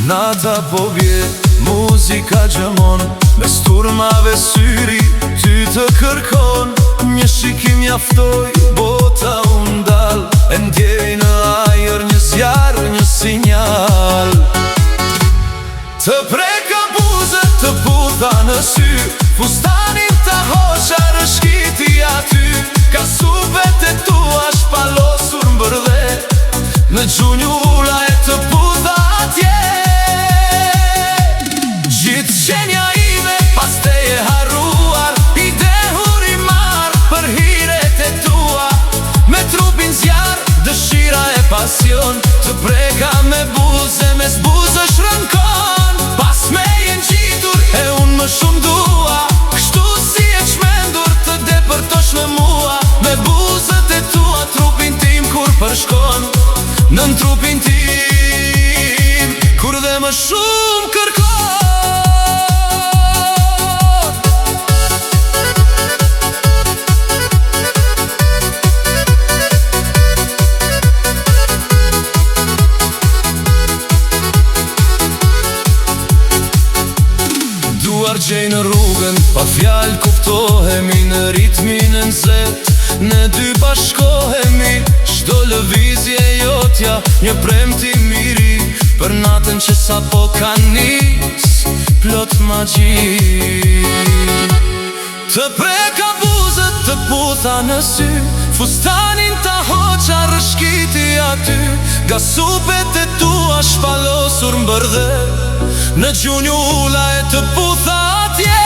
Nata po vje, muzika gjëmon, me sturmave syri, ty të kërkon. Një shikim jaftoj, bota undal, e ndjej në ajër një zjarë, një sinjal. Të preka buzët, të budha në sy, fustanin të hosha rëshkiti aty. Ka supet e tua shpalosur mbërdhe, në gjunjula e të budha atje. Gjithë qenja ime pas te e harruar, i dehur i marë për hiret e tua. Me trupin zjarë, dëshira e pasion, të preka me buze, me zbuze shrënkon. Pas me jenë gjitur e unë më shumë dua, kështu si e qmendur të depërtosh në mua. Me buzët e tua trupin tim kur përshkon, nën trupin tim, kur dhe më shumë kërkon. Duar gjej në rrugën, pa fjallë kuptohemi, në ritmin e nëzet, ne dy bashkohemi. Shdo lëvizje jotja, një premti miri, për natën që sa po ka nis, plot magji. Të preka buzët, të putha në sy, fustanin të hoqa rëshkiti aty. Ga supet e tua shpalosur mbërdhe, në gjunjula e të putha atje.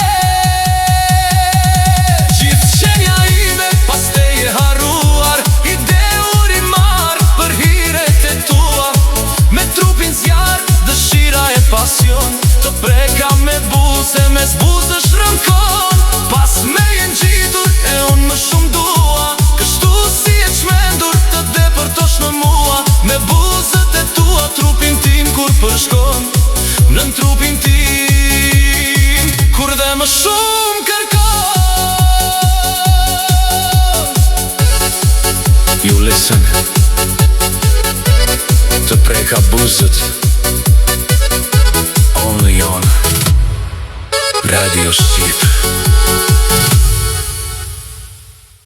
Gjithë qenja ime pas te je harruar, i dehur i marë për hiret e tua. Me trupin zjarë, dëshira e pasion, të preka me buze, me zbuze shrënkon. Pas me jenë gjitur e unë më shumë dua, kështu si e qmendur të depërtosh në mua. Me buzët e tua trupin tim kur përshkon, nën trupin tim, kur dhe më shumë kërkon. You listen, të preka buzët, only on Radio Shqip.